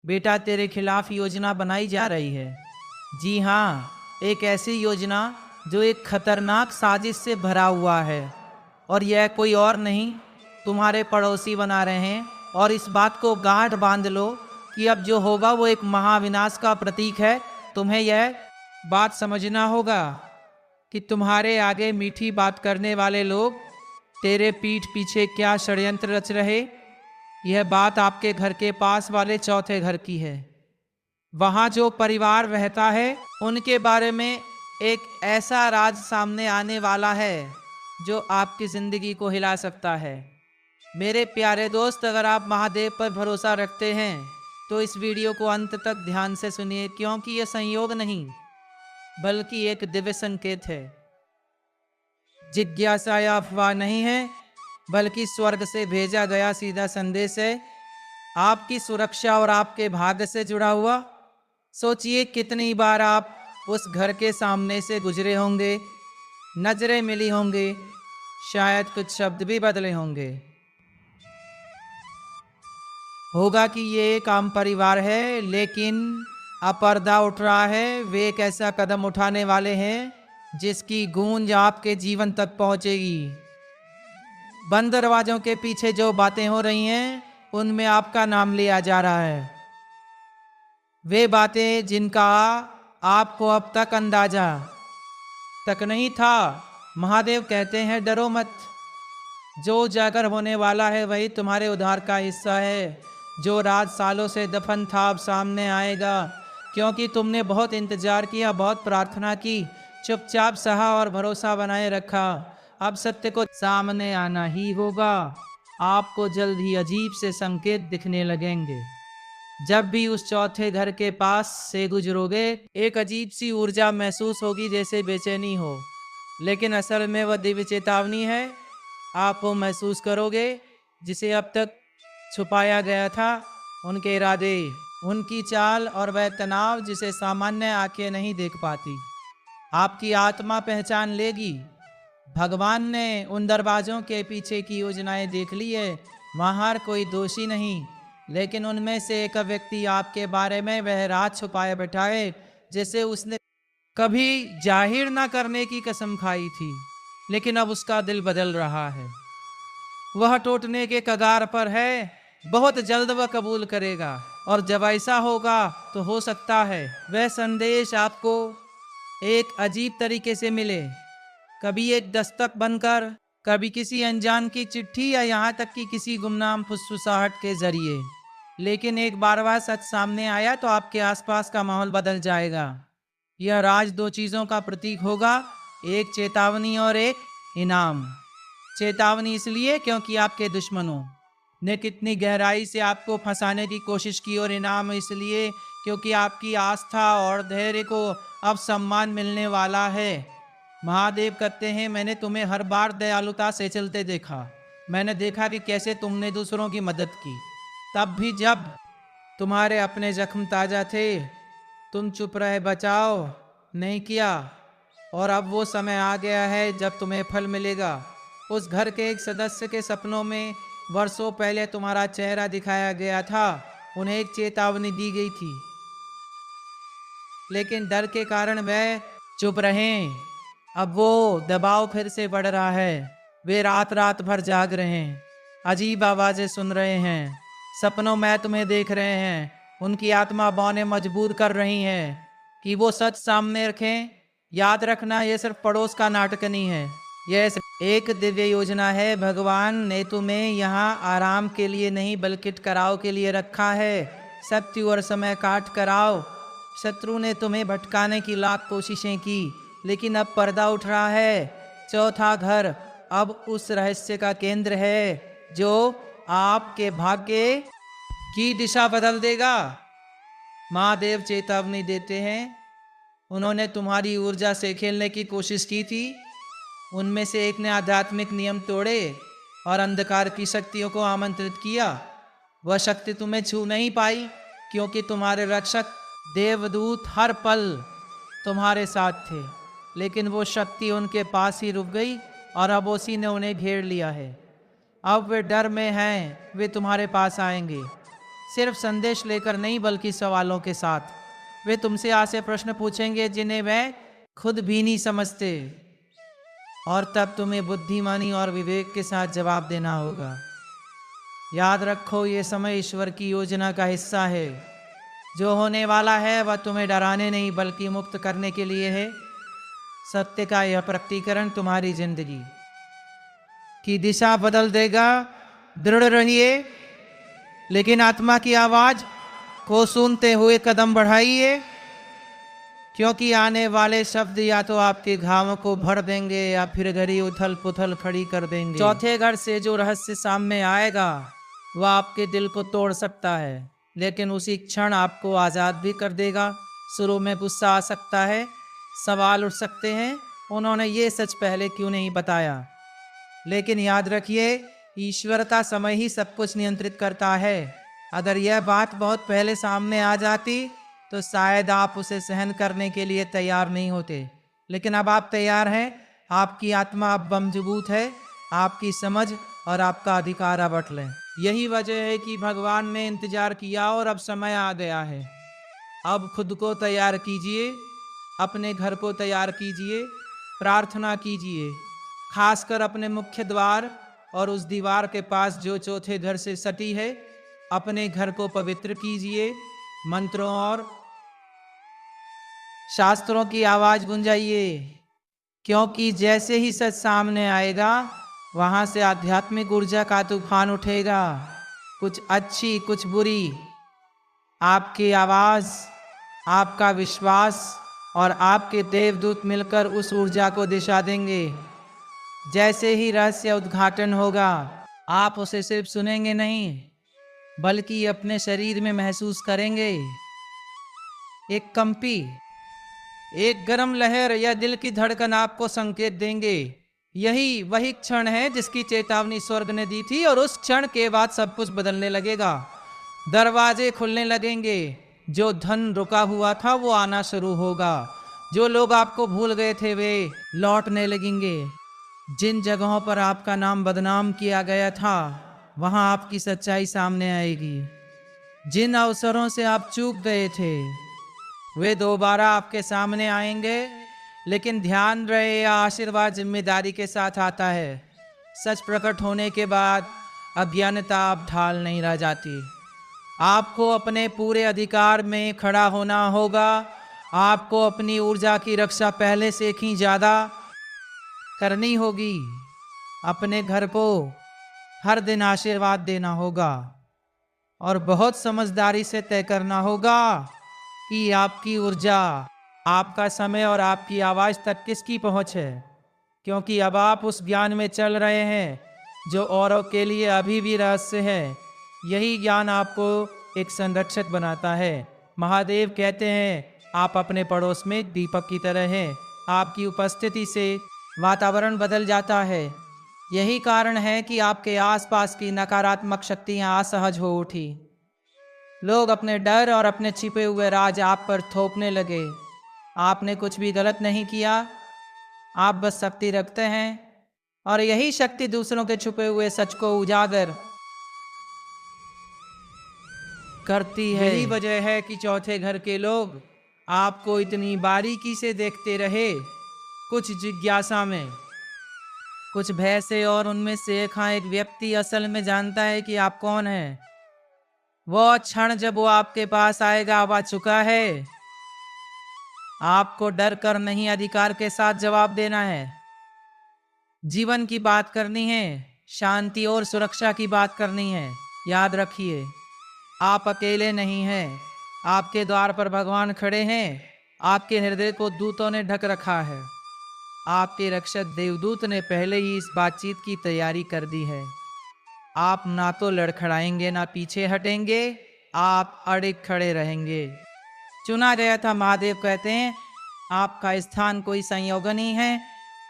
बेटा तेरे खिलाफ योजना बनाई जा रही है। जी हाँ, एक ऐसी योजना जो एक खतरनाक साजिश से भरा हुआ है। और यह कोई और नहीं, तुम्हारे पड़ोसी बना रहे हैं। और इस बात को गांठ बांध लो कि अब जो होगा वो एक महाविनाश का प्रतीक है। तुम्हें यह बात समझना होगा कि तुम्हारे आगे मीठी बात करने वाले लोग तेरे पीठ पीछे क्या षड्यंत्र रच रहे। यह बात आपके घर के पास वाले चौथे घर की है। वहाँ जो परिवार रहता है उनके बारे में एक ऐसा राज सामने आने वाला है जो आपकी जिंदगी को हिला सकता है। मेरे प्यारे दोस्त, अगर आप महादेव पर भरोसा रखते हैं तो इस वीडियो को अंत तक ध्यान से सुनिए, क्योंकि यह संयोग नहीं बल्कि एक दिव्य संकेत है। जिज्ञासा या अफवाह नहीं है, बल्कि स्वर्ग से भेजा गया सीधा संदेश है, आपकी सुरक्षा और आपके भाग्य से जुड़ा हुआ। सोचिए कितनी बार आप उस घर के सामने से गुजरे होंगे, नजरें मिली होंगी, शायद कुछ शब्द भी बदले होंगे। होगा कि ये एक आम परिवार है, लेकिन अब पर्दा उठ रहा है। वे एक ऐसा कदम उठाने वाले हैं जिसकी गूंज आपके जीवन तक पहुंचेगी। बंद दरवाजों के पीछे जो बातें हो रही हैं उनमें आपका नाम लिया जा रहा है। वे बातें जिनका आपको अब तक अंदाजा तक नहीं था। महादेव कहते हैं, डरो मत। जो उजागर होने वाला है वही तुम्हारे उद्धार का हिस्सा है। जो राज सालों से दफन था अब सामने आएगा, क्योंकि तुमने बहुत इंतजार किया, बहुत प्रार्थना की, चुपचाप सहा और भरोसा बनाए रखा। अब सत्य को सामने आना ही होगा। आपको जल्द ही अजीब से संकेत दिखने लगेंगे। जब भी उस चौथे घर के पास से गुजरोगे, एक अजीब सी ऊर्जा महसूस होगी, जैसे बेचैनी हो, लेकिन असल में वह दिव्य चेतावनी है। आप वो महसूस करोगे जिसे अब तक छुपाया गया था। उनके इरादे, उनकी चाल और वह तनाव जिसे सामान्य आंखें नहीं देख पाती। आपकी आत्मा पहचान लेगी। भगवान ने उन दरवाजों के पीछे की योजनाएं देख ली है। वहाँ कोई दोषी नहीं, लेकिन उनमें से एक व्यक्ति आपके बारे में वह राज छुपाए बैठा है जिसे उसने कभी जाहिर ना करने की कसम खाई थी, लेकिन अब उसका दिल बदल रहा है। वह टूटने के कगार पर है। बहुत जल्द वह कबूल करेगा, और जब ऐसा होगा तो हो सकता है वह संदेश आपको एक अजीब तरीके से मिले। कभी एक दस्तक बनकर, कभी किसी अनजान की चिट्ठी, या यहाँ तक कि किसी गुमनाम फुसफुसाहट के जरिए। लेकिन एक बार वह सच सामने आया तो आपके आसपास का माहौल बदल जाएगा। यह राज दो चीज़ों का प्रतीक होगा, एक चेतावनी और एक इनाम। चेतावनी इसलिए क्योंकि आपके दुश्मनों ने कितनी गहराई से आपको फंसाने की कोशिश की, और इनाम इसलिए क्योंकि आपकी आस्था और धैर्य को अब सम्मान मिलने वाला है। महादेव कहते हैं, मैंने तुम्हें हर बार दयालुता से चलते देखा। मैंने देखा कि कैसे तुमने दूसरों की मदद की, तब भी जब तुम्हारे अपने जख्म ताज़ा थे। तुम चुप रहे, बचाव नहीं किया, और अब वो समय आ गया है जब तुम्हें फल मिलेगा। उस घर के एक सदस्य के सपनों में वर्षों पहले तुम्हारा चेहरा दिखाया गया था। उन्हें एक चेतावनी दी गई थी, लेकिन डर के कारण वह चुप रहे। अब वो दबाव फिर से बढ़ रहा है। वे रात रात भर जाग रहे हैं, अजीब आवाज़ें सुन रहे हैं, सपनों में तुम्हें देख रहे हैं। उनकी आत्मा बौने मजबूर कर रही हैं कि वो सच सामने रखें। याद रखना, ये सिर्फ पड़ोस का नाटक नहीं है, यह सिर्फ एक दिव्य योजना है। भगवान ने तुम्हें यहाँ आराम के लिए नहीं बल्कि टकराव के लिए रखा है। सत्य और समय काट कराओ। शत्रु ने तुम्हें भटकाने की लाख कोशिशें की, लेकिन अब पर्दा उठ रहा है। चौथा घर अब उस रहस्य का केंद्र है जो आपके भाग्य की दिशा बदल देगा। महादेव चेतावनी देते हैं, उन्होंने तुम्हारी ऊर्जा से खेलने की कोशिश की थी। उनमें से एक ने आध्यात्मिक नियम तोड़े और अंधकार की शक्तियों को आमंत्रित किया। वह शक्ति तुम्हें छू नहीं पाई, क्योंकि तुम्हारे रक्षक देवदूत हर पल तुम्हारे साथ थे। लेकिन वो शक्ति उनके पास ही रुक गई, और अब उसी ने उन्हें घेर लिया है। अब वे डर में हैं, वे तुम्हारे पास आएंगे। सिर्फ संदेश लेकर नहीं बल्कि सवालों के साथ। वे तुमसे ऐसे प्रश्न पूछेंगे जिन्हें वे खुद भी नहीं समझते, और तब तुम्हें बुद्धिमानी और विवेक के साथ जवाब देना होगा। याद रखो, ये समय ईश्वर की योजना का हिस्सा है। जो होने वाला है वह तुम्हें डराने नहीं बल्कि मुक्त करने के लिए है। सत्य का यह प्रकटीकरण तुम्हारी जिंदगी की दिशा बदल देगा। दृढ़ रहिए, लेकिन आत्मा की आवाज को सुनते हुए कदम बढ़ाइए, क्योंकि आने वाले शब्द या तो आपके घावों को भर देंगे या फिर घड़ी उथल पुथल खड़ी कर देंगे। चौथे घर से जो रहस्य सामने आएगा वह आपके दिल को तोड़ सकता है, लेकिन उसी क्षण आपको आज़ाद भी कर देगा। शुरू में गुस्सा आ सकता है, सवाल उठ सकते हैं, उन्होंने ये सच पहले क्यों नहीं बताया। लेकिन याद रखिए, ईश्वर का समय ही सब कुछ नियंत्रित करता है। अगर यह बात बहुत पहले सामने आ जाती तो शायद आप उसे सहन करने के लिए तैयार नहीं होते, लेकिन अब आप तैयार हैं। आपकी आत्मा अब मजबूत है, आपकी समझ और आपका अधिकार अब अटल है। यही वजह है कि भगवान ने इंतजार किया और अब समय आ गया है। अब खुद को तैयार कीजिए, अपने घर को तैयार कीजिए, प्रार्थना कीजिए, खासकर अपने मुख्य द्वार और उस दीवार के पास जो चौथे घर से सटी है। अपने घर को पवित्र कीजिए, मंत्रों और शास्त्रों की आवाज गुंजाइए, क्योंकि जैसे ही सच सामने आएगा वहां से आध्यात्मिक ऊर्जा का तूफान उठेगा। कुछ अच्छी कुछ बुरी, आपकी आवाज, आपका विश्वास और आपके देवदूत मिलकर उस ऊर्जा को दिशा देंगे। जैसे ही रहस्य उद्घाटन होगा, आप उसे सिर्फ सुनेंगे नहीं बल्कि अपने शरीर में महसूस करेंगे। एक कंपी, एक गर्म लहर या दिल की धड़कन आपको संकेत देंगे। यही वही क्षण है जिसकी चेतावनी स्वर्ग ने दी थी, और उस क्षण के बाद सब कुछ बदलने लगेगा। दरवाजे खुलने लगेंगे, जो धन रुका हुआ था वो आना शुरू होगा, जो लोग आपको भूल गए थे वे लौटने लगेंगे, जिन जगहों पर आपका नाम बदनाम किया गया था वहां आपकी सच्चाई सामने आएगी, जिन अवसरों से आप चूक गए थे वे दोबारा आपके सामने आएंगे। लेकिन ध्यान रहे, यह आशीर्वाद जिम्मेदारी के साथ आता है। सच प्रकट होने के बाद अज्ञानता अब ढाल नहीं रह जाती। आपको अपने पूरे अधिकार में खड़ा होना होगा। आपको अपनी ऊर्जा की रक्षा पहले से कहीं ज़्यादा करनी होगी। अपने घर को हर दिन आशीर्वाद देना होगा और बहुत समझदारी से तय करना होगा कि आपकी ऊर्जा, आपका समय और आपकी आवाज़ तक किसकी पहुंच है, क्योंकि अब आप उस ज्ञान में चल रहे हैं जो औरों के लिए अभी भी रहस्य है। यही ज्ञान आपको एक संरक्षक बनाता है। महादेव कहते हैं, आप अपने पड़ोस में दीपक की तरह हैं। आपकी उपस्थिति से वातावरण बदल जाता है। यही कारण है कि आपके आसपास की नकारात्मक शक्तियाँ असहज हो उठी। लोग अपने डर और अपने छिपे हुए राज आप पर थोपने लगे। आपने कुछ भी गलत नहीं किया, आप बस शक्ति रखते हैं, और यही शक्ति दूसरों के छुपे हुए सच को उजागर करती है। यही वजह है कि चौथे घर के लोग आपको इतनी बारीकी से देखते रहे, कुछ जिज्ञासा में, कुछ भय से, और उनमें से एक व्यक्ति असल में जानता है कि आप कौन हैं। वो क्षण जब वो आपके पास आएगा वह आ चुका है। आपको डर कर नहीं, अधिकार के साथ जवाब देना है। जीवन की बात करनी है, शांति और सुरक्षा की बात करनी है। याद रखिए, आप अकेले नहीं हैं। आपके द्वार पर भगवान खड़े हैं। आपके हृदय को दूतों ने ढक रखा है। आपके रक्षक देवदूत ने पहले ही इस बातचीत की तैयारी कर दी है। आप ना तो लड़खड़ाएंगे ना पीछे हटेंगे, आप अड़िग खड़े रहेंगे। चुना गया था। महादेव कहते हैं, आपका स्थान कोई संयोग नहीं है,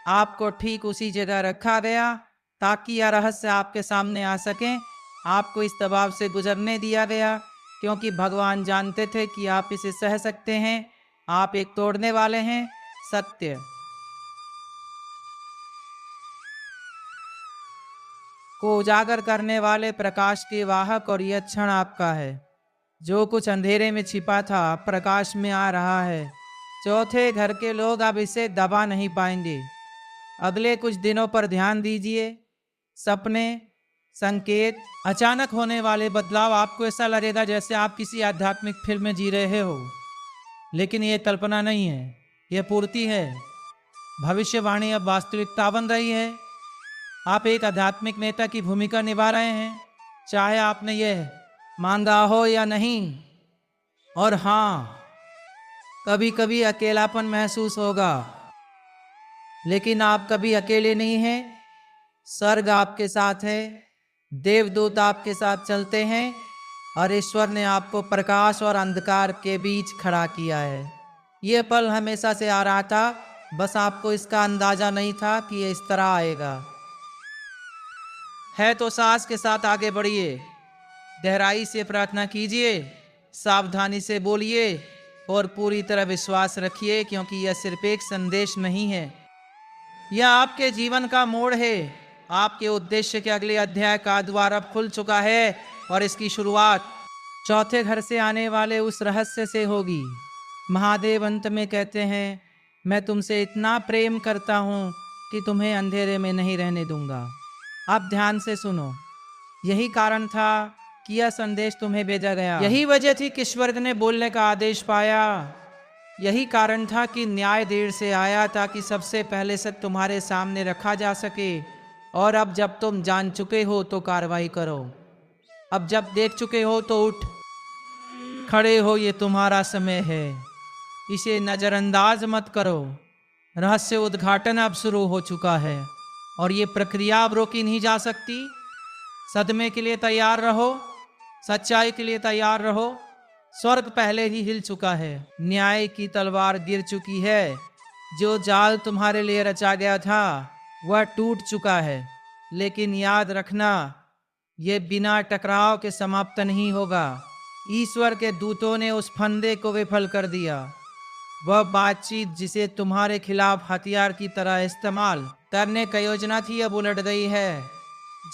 आपको ठीक उसी जगह रखा गया ताकि यह रहस्य आपके सामने आ सके। आपको इस दबाव से गुजरने दिया गया क्योंकि भगवान जानते थे कि आप इसे सह सकते हैं। आप एक तोड़ने वाले हैं, सत्य को उजागर करने वाले प्रकाश के वाहक, और यह क्षण आपका है। जो कुछ अंधेरे में छिपा था प्रकाश में आ रहा है। चौथे घर के लोग अब इसे दबा नहीं पाएंगे। अगले कुछ दिनों पर ध्यान दीजिए। सपने, संकेत, अचानक होने वाले बदलाव, आपको ऐसा लगेगा जैसे आप किसी आध्यात्मिक फिल्म में जी रहे हो, लेकिन ये कल्पना नहीं है, यह पूर्ति है। भविष्यवाणी अब वास्तविकता बन रही है। आप एक आध्यात्मिक नेता की भूमिका निभा रहे हैं, चाहे आपने यह मांगा हो या नहीं। और हाँ, कभी कभी अकेलापन महसूस होगा, लेकिन आप कभी अकेले नहीं हैं। स्वर्ग आपके साथ है, देवदूत आपके साथ चलते हैं, और ईश्वर ने आपको प्रकाश और अंधकार के बीच खड़ा किया है। यह पल हमेशा से आ रहा था, बस आपको इसका अंदाजा नहीं था कि ये इस तरह आएगा। है तो सांस के साथ आगे बढ़िए, गहराई से प्रार्थना कीजिए, सावधानी से बोलिए और पूरी तरह विश्वास रखिए, क्योंकि यह सिर्फ एक संदेश नहीं है, यह आपके जीवन का मोड़ है। आपके उद्देश्य के अगले अध्याय का द्वार अब खुल चुका है, और इसकी शुरुआत चौथे घर से आने वाले उस रहस्य से होगी। महादेव अंत में कहते हैं, मैं तुमसे इतना प्रेम करता हूँ कि तुम्हें अंधेरे में नहीं रहने दूंगा। अब ध्यान से सुनो, यही कारण था कि यह संदेश तुम्हें भेजा गया। यही वजह थी कि स्वर्ग ने बोलने का आदेश पाया। यही कारण था कि न्याय देर से आया, ताकि सबसे पहले सत्य तुम्हारे सामने रखा जा सके। और अब जब तुम जान चुके हो तो कार्रवाई करो। अब जब देख चुके हो तो उठ खड़े हो, ये तुम्हारा समय है, इसे नज़रअंदाज मत करो। रहस्य उद्घाटन अब शुरू हो चुका है, और ये प्रक्रिया अब रोकी नहीं जा सकती। सदमे के लिए तैयार रहो, सच्चाई के लिए तैयार रहो। स्वर्ग पहले ही हिल चुका है, न्याय की तलवार गिर चुकी है। जो जाल तुम्हारे लिए रचा गया था वह टूट चुका है, लेकिन याद रखना, यह बिना टकराव के समाप्त नहीं होगा। ईश्वर के दूतों ने उस फंदे को विफल कर दिया। वह बातचीत जिसे तुम्हारे खिलाफ हथियार की तरह इस्तेमाल करने की योजना थी, अब उलट गई है।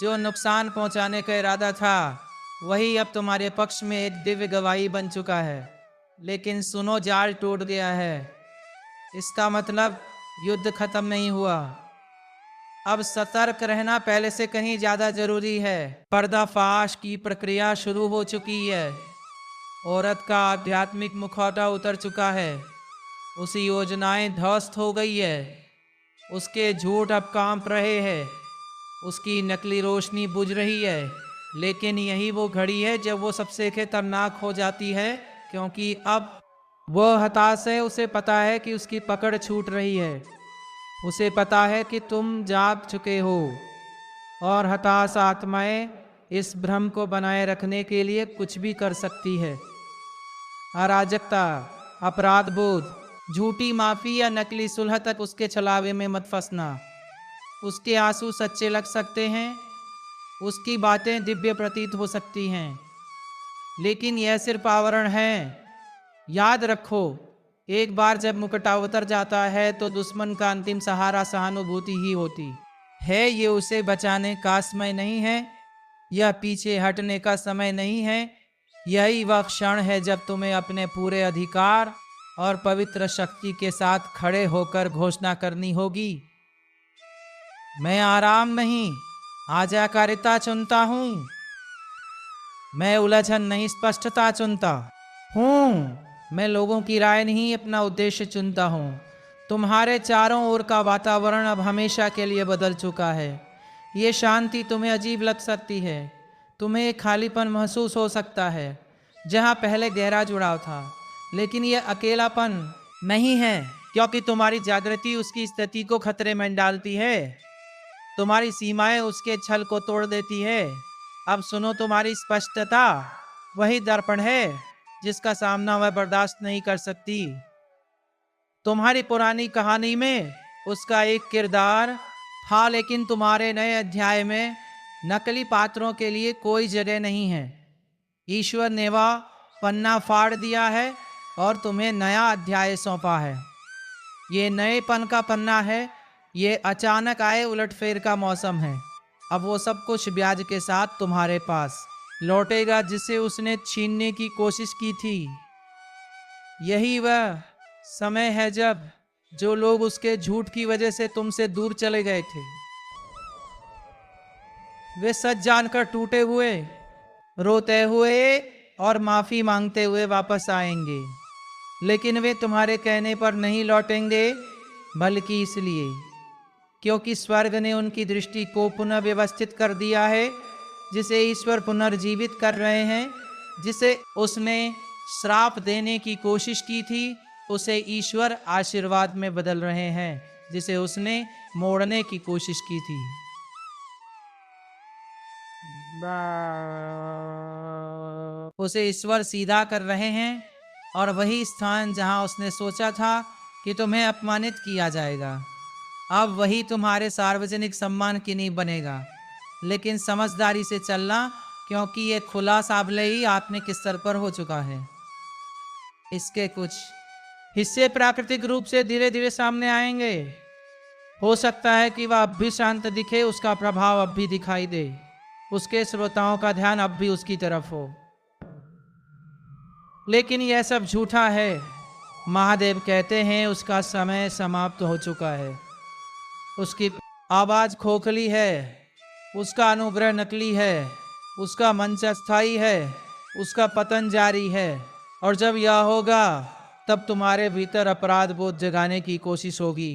जो नुकसान पहुंचाने का इरादा था वही अब तुम्हारे पक्ष में एक दिव्य गवाही बन चुका है। लेकिन सुनो, जाल टूट गया है, इसका मतलब युद्ध खत्म नहीं हुआ। अब सतर्क रहना पहले से कहीं ज्यादा जरूरी है। पर्दाफाश की प्रक्रिया शुरू हो चुकी है। औरत का आध्यात्मिक मुखौटा उतर चुका है, उसकी योजनाएं ध्वस्त हो गई है, उसके झूठ अब कांप रहे हैं, उसकी नकली रोशनी बुझ रही है। लेकिन यही वो घड़ी है जब वो सबसे खतरनाक हो जाती है, क्योंकि अब वह हताश है। उसे पता है कि उसकी पकड़ छूट रही है, उसे पता है कि तुम जाग चुके हो, और हताश आत्माएं इस भ्रम को बनाए रखने के लिए कुछ भी कर सकती है। अराजकता, अपराध बोध, झूठी माफी या नकली सुलह तक उसके छलावे में मत फंसना। उसके आंसू सच्चे लग सकते हैं, उसकी बातें दिव्य प्रतीत हो सकती हैं, लेकिन यह सिर्फ आवरण है। याद रखो, एक बार जब मुकुटा उतर जाता है तो दुश्मन का अंतिम सहारा सहानुभूति ही होती है। ये उसे बचाने का समय नहीं है, यह पीछे हटने का समय नहीं है। यही वह क्षण है जब तुम्हें अपने पूरे अधिकार और पवित्र शक्ति के साथ खड़े होकर घोषणा करनी होगी, मैं आराम नहीं, आज्ञाकारिता चुनता हूँ। मैं उलझन नहीं, स्पष्टता चुनता हूँ। मैं लोगों की राय नहीं, अपना उद्देश्य चुनता हूँ। तुम्हारे चारों ओर का वातावरण अब हमेशा के लिए बदल चुका है। ये शांति तुम्हें अजीब लग सकती है, तुम्हें एक खालीपन महसूस हो सकता है जहाँ पहले गहरा जुड़ाव था, लेकिन यह अकेलापन नहीं है, क्योंकि तुम्हारी जागृति उसकी स्थिति को खतरे में डालती है। तुम्हारी सीमाएं उसके छल को तोड़ देती है। अब सुनो, तुम्हारी स्पष्टता वही दर्पण है जिसका सामना वह बर्दाश्त नहीं कर सकती। तुम्हारी पुरानी कहानी में उसका एक किरदार था, लेकिन तुम्हारे नए अध्याय में नकली पात्रों के लिए कोई जगह नहीं है। ईश्वर ने वह पन्ना फाड़ दिया है और तुम्हें नया अध्याय सौंपा है। ये नएपन का पन्ना है, ये अचानक आए उलटफेर का मौसम है। अब वो सब कुछ ब्याज के साथ तुम्हारे पास। लौटेगा जिसे उसने छीनने की कोशिश की थी। यही वह समय है जब जो लोग उसके झूठ की वजह से तुमसे दूर चले गए थे, वे सच जानकर टूटे हुए, रोते हुए और माफी मांगते हुए वापस आएंगे। लेकिन वे तुम्हारे कहने पर नहीं लौटेंगे, बल्कि इसलिए क्योंकि स्वर्ग ने उनकी दृष्टि को पुनः व्यवस्थित कर दिया है, जिसे ईश्वर पुनर्जीवित कर रहे हैं। जिसे उसने श्राप देने की कोशिश की थी, उसे ईश्वर आशीर्वाद में बदल रहे हैं। जिसे उसने मोड़ने की कोशिश की थी, उसे ईश्वर सीधा कर रहे हैं। और वही स्थान जहां उसने सोचा था कि तुम्हें अपमानित किया जाएगा, अब वही तुम्हारे सार्वजनिक सम्मान की नींव बनेगा। लेकिन समझदारी से चलना, क्योंकि ये खुला साबले ही आत्मिक स्तर पर हो चुका है। इसके कुछ हिस्से प्राकृतिक रूप से धीरे धीरे सामने आएंगे। हो सकता है कि वह अब भी शांत दिखे, उसका प्रभाव अब भी दिखाई दे, उसके श्रोताओं का ध्यान अब भी उसकी तरफ हो। लेकिन यह सब झूठा है। महादेव कहते हैं उसका समय समाप्त हो चुका है। उसकी आवाज खोखली है, उसका अनुग्रह नकली है, उसका मंच अस्थाई है, उसका पतन जारी है। और जब यह होगा, तब तुम्हारे भीतर अपराध बोध जगाने की कोशिश होगी।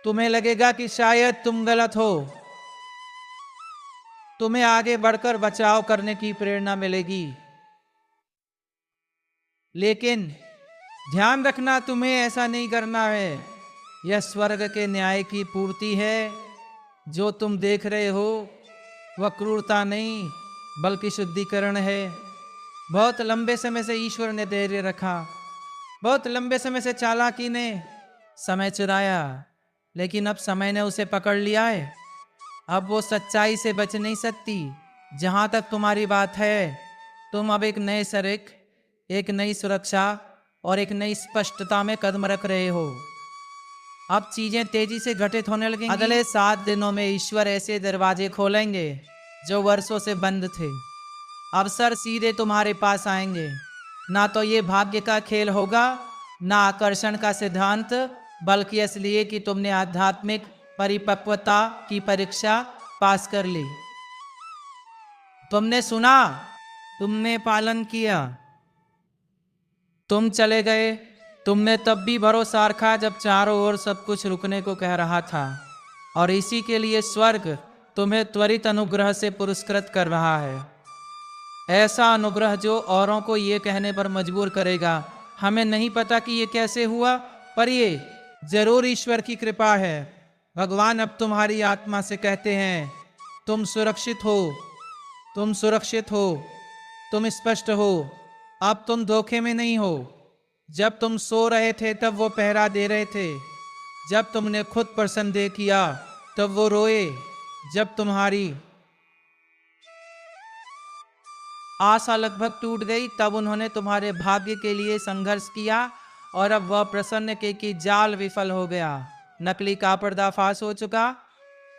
तुम्हें लगेगा कि शायद तुम गलत हो, तुम्हें आगे बढ़कर बचाव करने की प्रेरणा मिलेगी। लेकिन ध्यान रखना, तुम्हें ऐसा नहीं करना है। यह स्वर्ग के न्याय की पूर्ति है। जो तुम देख रहे हो वह क्रूरता नहीं, बल्कि शुद्धिकरण है। बहुत लंबे समय से ईश्वर ने धैर्य रखा, बहुत लंबे समय से चालाकी ने समय चुराया, लेकिन अब समय ने उसे पकड़ लिया है। अब वो सच्चाई से बच नहीं सकती। जहाँ तक तुम्हारी बात है, तुम अब एक नए सरिक, एक नई सुरक्षा और एक नई स्पष्टता में कदम रख रहे हो। अब चीजें तेजी से घटित होने लगेंगी। अगले 7 दिनों में ईश्वर ऐसे दरवाजे खोलेंगे जो वर्षों से बंद थे। अवसर सीधे तुम्हारे पास आएंगे। ना तो ये भाग्य का खेल होगा, ना आकर्षण का सिद्धांत, बल्कि इसलिए कि तुमने आध्यात्मिक परिपक्वता की परीक्षा पास कर ली। तुमने सुना, तुमने पालन किया, तुम चले गए। तुमने तब भी भरोसा रखा जब चारों ओर सब कुछ रुकने को कह रहा था। और इसी के लिए स्वर्ग तुम्हें त्वरित अनुग्रह से पुरस्कृत कर रहा है। ऐसा अनुग्रह जो औरों को ये कहने पर मजबूर करेगा, हमें नहीं पता कि ये कैसे हुआ, पर ये जरूर ईश्वर की कृपा है। भगवान अब तुम्हारी आत्मा से कहते हैं, तुम सुरक्षित हो, तुम सुरक्षित हो, तुम स्पष्ट हो, अब तुम धोखे में नहीं हो। जब तुम सो रहे थे तब वो पहरा दे रहे थे, जब तुमने खुद पर संदेह किया तब वो रोए, जब तुम्हारी आशा लगभग टूट गई तब उन्होंने तुम्हारे भाग्य के लिए संघर्ष किया। और अब वह प्रसन्न के कि जाल विफल हो गया, नकली का पर्दाफाश हो चुका,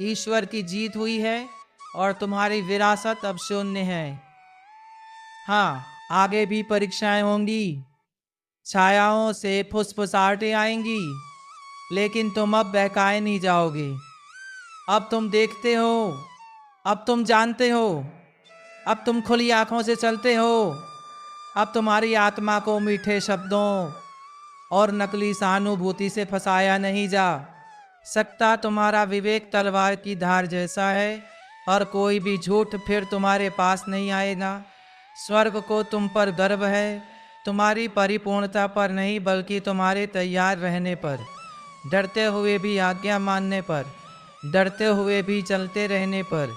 ईश्वर की जीत हुई है और तुम्हारी विरासत अब शून्य है। हाँ, आगे भी परीक्षाएं होंगी, छायाओं से फुसफुसाहटें आएंगी, लेकिन तुम अब बहकाए नहीं जाओगे। अब तुम देखते हो, अब तुम जानते हो, अब तुम खुली आंखों से चलते हो। अब तुम्हारी आत्मा को मीठे शब्दों और नकली सहानुभूति से फंसाया नहीं जा सकता। तुम्हारा विवेक तलवार की धार जैसा है और कोई भी झूठ फिर तुम्हारे पास नहीं आएगा। स्वर्ग को तुम पर गर्व है, तुम्हारी परिपूर्णता पर नहीं, बल्कि तुम्हारे तैयार रहने पर, डरते हुए भी आज्ञा मानने पर, डरते हुए भी चलते रहने पर।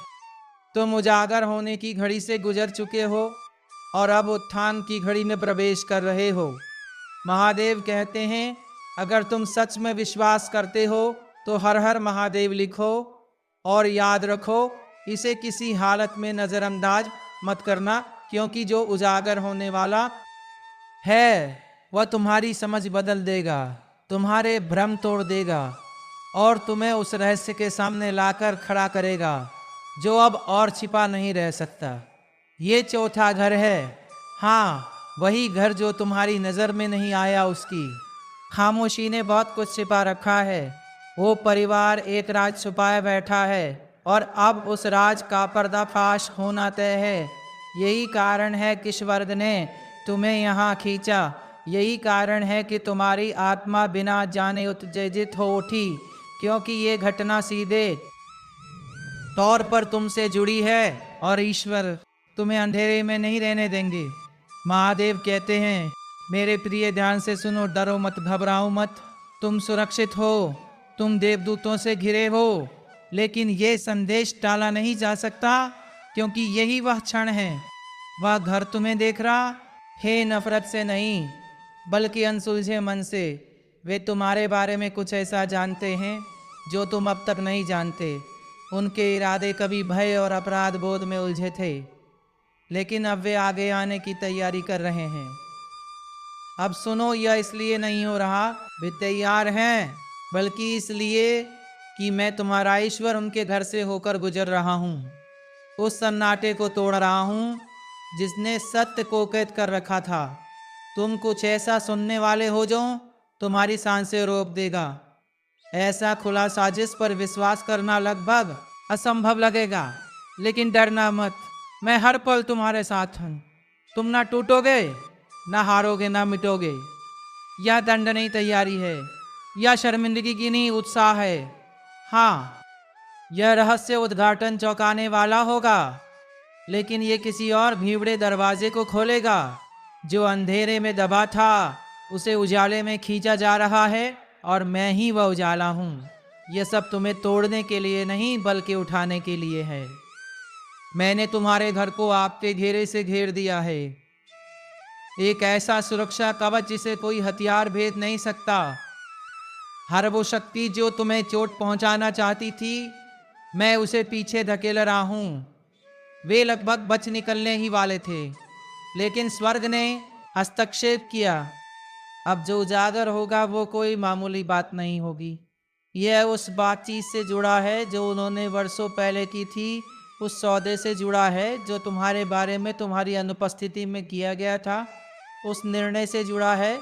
तुम उजागर होने की घड़ी से गुजर चुके हो और अब उत्थान की घड़ी में प्रवेश कर रहे हो। महादेव कहते हैं, अगर तुम सच में विश्वास करते हो तो हर हर महादेव लिखो और याद रखो, इसे किसी हालत में नज़रअंदाज मत करना, क्योंकि जो उजागर होने वाला है वह तुम्हारी समझ बदल देगा, तुम्हारे भ्रम तोड़ देगा और तुम्हें उस रहस्य के सामने लाकर खड़ा करेगा जो अब और छिपा नहीं रह सकता। ये चौथा घर है। हाँ, वही घर जो तुम्हारी नजर में नहीं आया। उसकी खामोशी ने बहुत कुछ छिपा रखा है। वो परिवार एक राज छुपाए बैठा है और अब उस राज का पर्दाफाश होना तय है। यही कारण है कि ईश्वर ने तुम्हें यहाँ खींचा। यही कारण है कि तुम्हारी आत्मा बिना जाने उत्तेजित हो उठी, क्योंकि ये घटना सीधे तौर पर तुमसे जुड़ी है और ईश्वर तुम्हें अंधेरे में नहीं रहने देंगे। महादेव कहते हैं, मेरे प्रिय ध्यान से सुनो, डरो मत, घबराओ मत, तुम सुरक्षित हो, तुम देवदूतों से घिरे हो। लेकिन ये संदेश टाला नहीं जा सकता, क्योंकि यही वह क्षण है। वह घर तुम्हें देख रहा है, नफरत से नहीं बल्कि अनसुलझे मन से। वे तुम्हारे बारे में कुछ ऐसा जानते हैं जो तुम अब तक नहीं जानते। उनके इरादे कभी भय और अपराध बोध में उलझे थे, लेकिन अब वे आगे आने की तैयारी कर रहे हैं। अब सुनो, यह इसलिए नहीं हो रहा वे तैयार हैं, बल्कि इसलिए कि मैं तुम्हारा ईश्वर उनके घर से होकर गुजर रहा हूँ। उस सन्नाटे को तोड़ रहा हूँ जिसने सत्य को कैद कर रखा था। तुम कुछ ऐसा सुनने वाले हो जो तुम्हारी सांसें रोक देगा। ऐसा खुला साजिश पर विश्वास करना लगभग असंभव लगेगा, लेकिन डरना मत, मैं हर पल तुम्हारे साथ हूँ। तुम ना टूटोगे, ना हारोगे, ना मिटोगे। यह दंड नहीं तैयारी है, यह शर्मिंदगी की नहीं उत्साह है। हाँ, यह रहस्य उद्घाटन चौंकाने वाला होगा, लेकिन ये किसी और भीबड़े दरवाजे को खोलेगा जो अंधेरे में दबा था। उसे उजाले में खींचा जा रहा है और मैं ही वह उजाला हूँ। यह सब तुम्हें तोड़ने के लिए नहीं बल्कि उठाने के लिए है। मैंने तुम्हारे घर को आपके घेरे से घेर दिया है, एक ऐसा सुरक्षा कवच जिसे कोई हथियार भेद नहीं सकता। हर वो शक्ति जो तुम्हें चोट पहुंचाना चाहती थी, मैं उसे पीछे धकेल रहा हूँ। वे लगभग बच निकलने ही वाले थे, लेकिन स्वर्ग ने हस्तक्षेप किया। अब जो उजागर होगा वो कोई मामूली बात नहीं होगी। यह उस बातचीत से जुड़ा है जो उन्होंने वर्षों पहले की थी, उस सौदे से जुड़ा है जो तुम्हारे बारे में तुम्हारी अनुपस्थिति में किया गया था, उस निर्णय से जुड़ा है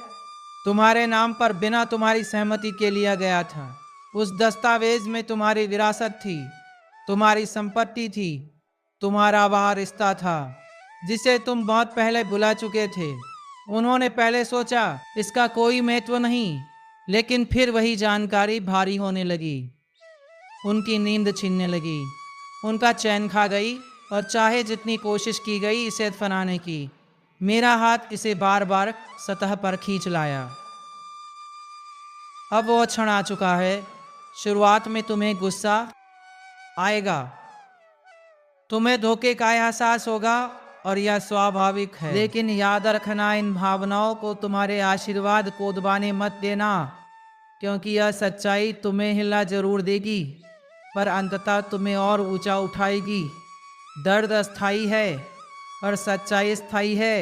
तुम्हारे नाम पर बिना तुम्हारी सहमति के लिया गया था। उस दस्तावेज में तुम्हारी विरासत थी, तुम्हारी संपत्ति थी, तुम्हारा वह रिश्ता था जिसे तुम बहुत पहले भुला चुके थे। उन्होंने पहले सोचा इसका कोई महत्व नहीं, लेकिन फिर वही जानकारी भारी होने लगी। उनकी नींद छीनने लगी, उनका चैन खा गई, और चाहे जितनी कोशिश की गई इसे फनाने की, मेरा हाथ इसे बार बार सतह पर खींच लाया। अब वो क्षण आ चुका है। शुरुआत में तुम्हें गुस्सा आएगा, तुम्हें धोखे का एहसास होगा, और यह स्वाभाविक है। लेकिन याद रखना, इन भावनाओं को तुम्हारे आशीर्वाद को दबाने मत देना, क्योंकि यह सच्चाई तुम्हें हिला जरूर देगी, पर अंततः तुम्हें और ऊंचा उठाएगी। दर्द अस्थाई है और सच्चाई स्थायी है,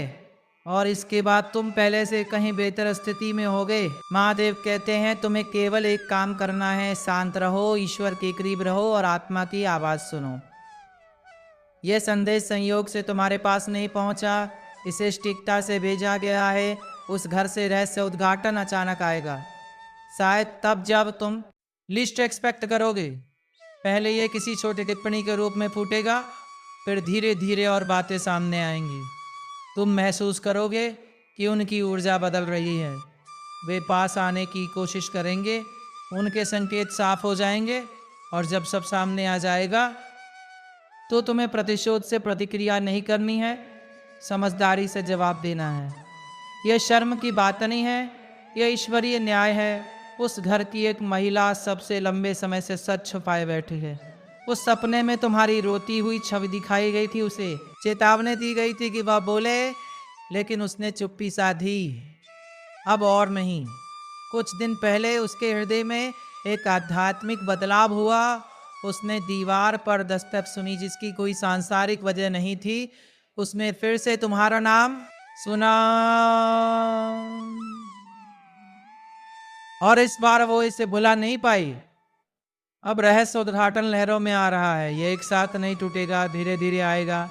और इसके बाद तुम पहले से कहीं बेहतर स्थिति में होगे। महादेव कहते हैं तुम्हें केवल एक काम करना है, शांत रहो, ईश्वर के करीब रहो और आत्मा की आवाज़ सुनो। यह संदेश संयोग से तुम्हारे पास नहीं पहुंचा, इसे सटीकता से भेजा गया है। उस घर से रहस्य उद्घाटन अचानक आएगा, शायद तब जब तुम लिस्ट एक्सपेक्ट करोगे। पहले यह किसी छोटी टिप्पणी के रूप में फूटेगा, फिर धीरे धीरे और बातें सामने आएंगी। तुम महसूस करोगे कि उनकी ऊर्जा बदल रही है। वे पास आने की कोशिश करेंगे, उनके संकेत साफ हो जाएंगे, और जब सब सामने आ जाएगा तो तुम्हें प्रतिशोध से प्रतिक्रिया नहीं करनी है, समझदारी से जवाब देना है। यह शर्म की बात नहीं है, यह ईश्वरीय न्याय है। उस घर की एक महिला सबसे लंबे समय से सच छुपाए बैठी है। उस सपने में तुम्हारी रोती हुई छवि दिखाई गई थी, उसे चेतावनी दी गई थी कि वह बोले, लेकिन उसने चुप्पी साधी। अब और नहीं। कुछ दिन पहले उसके हृदय में एक आध्यात्मिक बदलाव हुआ। उसने दीवार पर दस्तक सुनी जिसकी कोई सांसारिक वजह नहीं थी। उसमें फिर से तुम्हारा नाम सुना, और इस बार वो इसे भुला नहीं पाई। अब रहस्य उद्घाटन लहरों में आ रहा है। ये एक साथ नहीं टूटेगा, धीरे धीरे आएगा।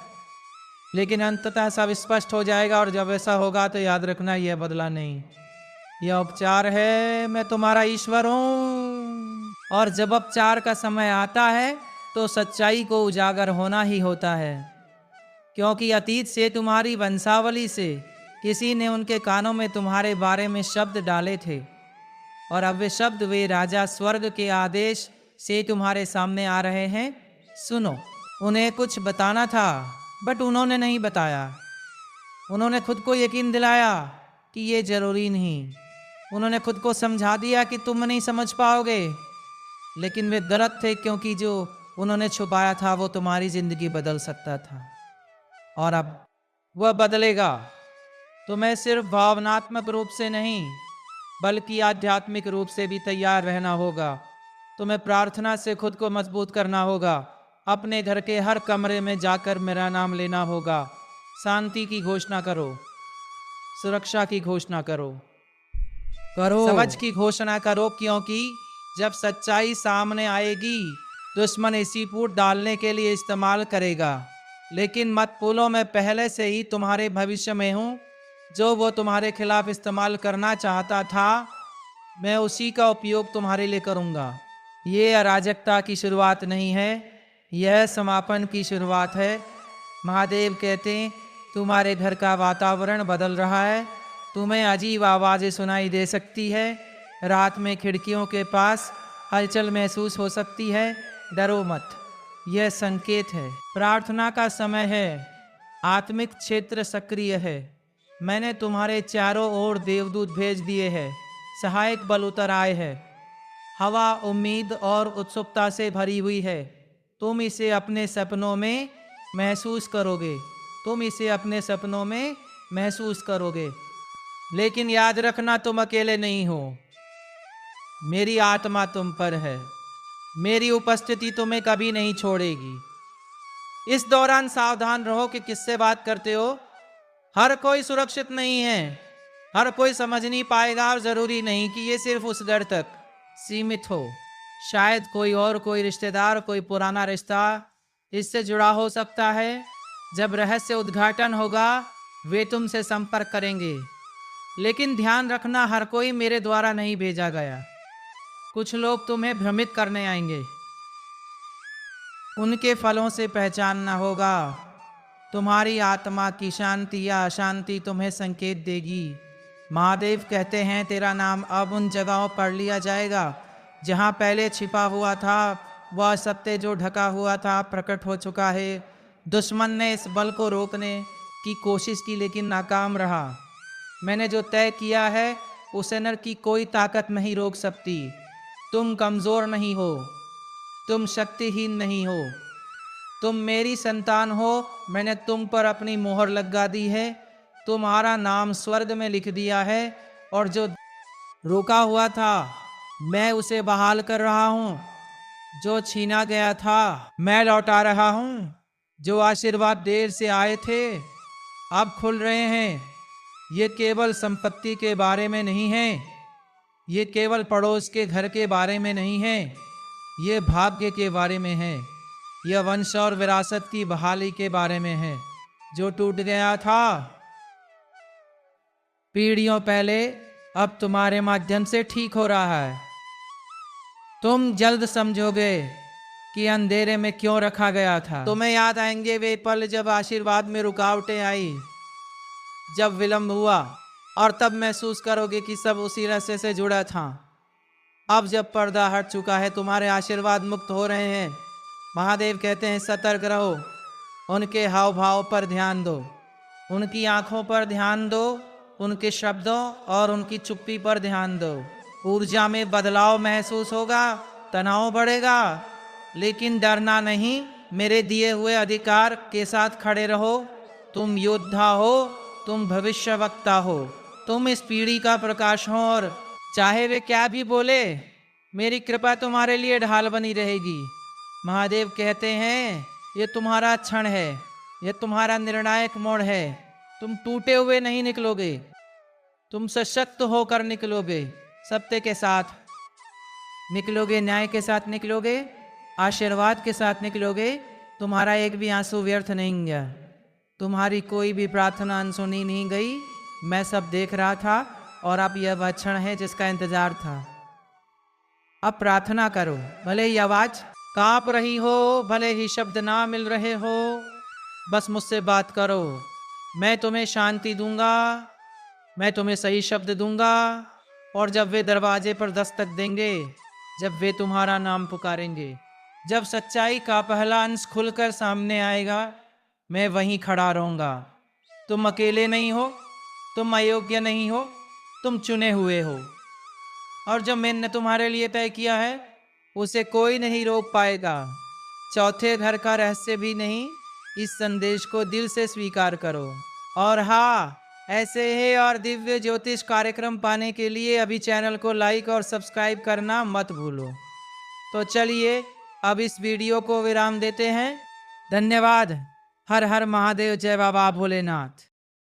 लेकिन अंततः सब स्पष्ट हो जाएगा, और जब ऐसा होगा तो याद रखना यह बदला नहीं, यह उपचार है, मैं तुम्हारा ईश्वर हूं। और जब उपचार का समय आता है तो सच्चाई को उजागर होना ही होता है, क्योंकि अतीत से तुम्हारी वंशावली से किसी ने उनके कानों में तुम्हारे बारे में शब्द डाले थे, और अब वे शब्द वे राजा स्वर्ग के आदेश से तुम्हारे सामने आ रहे हैं। सुनो, उन्हें कुछ बताना था बट उन्होंने नहीं बताया। उन्होंने खुद को यकीन दिलाया कि ये जरूरी नहीं। उन्होंने खुद को समझा दिया कि तुम नहीं समझ पाओगे, लेकिन वे गलत थे, क्योंकि जो उन्होंने छुपाया था वो तुम्हारी जिंदगी बदल सकता था, और अब वह बदलेगा। तुम्हें सिर्फ भावनात्मक रूप से नहीं बल्कि आध्यात्मिक रूप से भी तैयार रहना होगा। तुम्हें प्रार्थना से खुद को मजबूत करना होगा। अपने घर के हर कमरे में जाकर मेरा नाम लेना होगा। शांति की घोषणा करो, सुरक्षा की घोषणा करो, समझ की घोषणा करो, क्योंकि जब सच्चाई सामने आएगी दुश्मन इसी फूट डालने के लिए इस्तेमाल करेगा। लेकिन मत भूलो, मैं पहले से ही तुम्हारे भविष्य में हूँ। जो वो तुम्हारे खिलाफ इस्तेमाल करना चाहता था, मैं उसी का उपयोग तुम्हारे लिए करूँगा। ये अराजकता की शुरुआत नहीं है, यह समापन की शुरुआत है। महादेव कहते हैं, तुम्हारे घर का वातावरण बदल रहा है। तुम्हें अजीब आवाज़ें सुनाई दे सकती है। रात में खिड़कियों के पास हलचल महसूस हो सकती है। डरो मत, यह संकेत है। प्रार्थना का समय है। आत्मिक क्षेत्र सक्रिय है। मैंने तुम्हारे चारों ओर देवदूत भेज दिए हैं। सहायक बल उतर आए हैं। हवा उम्मीद और उत्सुकता से भरी हुई है। तुम इसे अपने सपनों में महसूस करोगे। तुम इसे अपने सपनों में महसूस करोगे। लेकिन याद रखना, तुम अकेले नहीं हो। मेरी आत्मा तुम पर है। मेरी उपस्थिति तुम्हें कभी नहीं छोड़ेगी। इस दौरान सावधान रहो कि किससे बात करते हो। हर कोई सुरक्षित नहीं है। हर कोई समझ नहीं पाएगा, और जरूरी नहीं कि ये सिर्फ उस घर तक सीमित हो। शायद कोई रिश्तेदार, कोई पुराना रिश्ता इससे जुड़ा हो सकता है। जब रहस्य उद्घाटन होगा वे तुमसे संपर्क करेंगे। लेकिन ध्यान रखना, हर कोई मेरे द्वारा नहीं भेजा गया। कुछ लोग तुम्हें भ्रमित करने आएंगे। उनके फलों से पहचानना होगा। तुम्हारी आत्मा की शांति या अशांति तुम्हें संकेत देगी। महादेव कहते हैं, तेरा नाम अब उन जगहों पर लिया जाएगा जहाँ पहले छिपा हुआ था। वह सत्य जो ढका हुआ था प्रकट हो चुका है। दुश्मन ने इस बल को रोकने की कोशिश की, लेकिन नाकाम रहा। मैंने जो तय किया है उसे नर की कोई ताकत नहीं रोक सकती। तुम कमज़ोर नहीं हो, तुम शक्तिहीन नहीं हो, तुम मेरी संतान हो। मैंने तुम पर अपनी मोहर लगा दी है। तुम्हारा नाम स्वर्ग में लिख दिया है, और जो रोका हुआ था मैं उसे बहाल कर रहा हूँ। जो छीना गया था मैं लौटा रहा हूँ। जो आशीर्वाद देर से आए थे अब खुल रहे हैं। ये केवल संपत्ति के बारे में नहीं है। ये केवल पड़ोस के घर के बारे में नहीं है। ये भाग्य के बारे में है। यह वंश और विरासत की बहाली के बारे में है। जो टूट गया था पीढ़ियों पहले, अब तुम्हारे माध्यम से ठीक हो रहा है। तुम जल्द समझोगे कि अंधेरे में क्यों रखा गया था। तुम्हें याद आएंगे वे पल जब आशीर्वाद में रुकावटें आई, जब विलंब हुआ, और तब महसूस करोगे कि सब उसी रास्ते से जुड़ा था। अब जब पर्दा हट चुका है, तुम्हारे आशीर्वाद मुक्त हो रहे हैं। महादेव कहते हैं, सतर्क रहो। उनके हाव भाव पर ध्यान दो, उनकी आंखों पर ध्यान दो, उनके शब्दों और उनकी चुप्पी पर ध्यान दो। ऊर्जा में बदलाव महसूस होगा, तनाव बढ़ेगा, लेकिन डरना नहीं। मेरे दिए हुए अधिकार के साथ खड़े रहो। तुम योद्धा हो, तुम भविष्यवक्ता हो, तुम इस पीढ़ी का प्रकाश हो, और चाहे वे क्या भी बोले, मेरी कृपा तुम्हारे लिए ढाल बनी रहेगी। महादेव कहते हैं, ये तुम्हारा क्षण है, यह तुम्हारा निर्णायक मोड़ है। तुम टूटे हुए नहीं निकलोगे, तुम सशक्त होकर निकलोगे। सत्य के साथ निकलोगे, न्याय के साथ निकलोगे, आशीर्वाद के साथ निकलोगे। तुम्हारा एक भी आंसू व्यर्थ नहीं गया। तुम्हारी कोई भी प्रार्थना अनसुनी नहीं गई। मैं सब देख रहा था और अब यह वह क्षण है जिसका इंतजार था। अब प्रार्थना करो, भले ही आवाज कांप रही हो, भले ही शब्द ना मिल रहे हो, बस मुझसे बात करो। मैं तुम्हें शांति दूंगा, मैं तुम्हें सही शब्द दूंगा। और जब वे दरवाजे पर दस्तक देंगे, जब वे तुम्हारा नाम पुकारेंगे, जब सच्चाई का पहला अंश खुलकर सामने आएगा, मैं वहीं खड़ा रहूंगा। तुम अकेले नहीं हो, तुम अयोग्य नहीं हो, तुम चुने हुए हो। और जो मैंने तुम्हारे लिए तय किया है उसे कोई नहीं रोक पाएगा। चौथे घर का रहस्य भी नहीं। इस संदेश को दिल से स्वीकार करो। और हाँ, ऐसे ही और दिव्य ज्योतिष कार्यक्रम पाने के लिए अभी चैनल को लाइक और सब्सक्राइब करना मत भूलो। तो चलिए अब इस वीडियो को विराम देते हैं। धन्यवाद। हर हर महादेव। जय बाबा भोलेनाथ।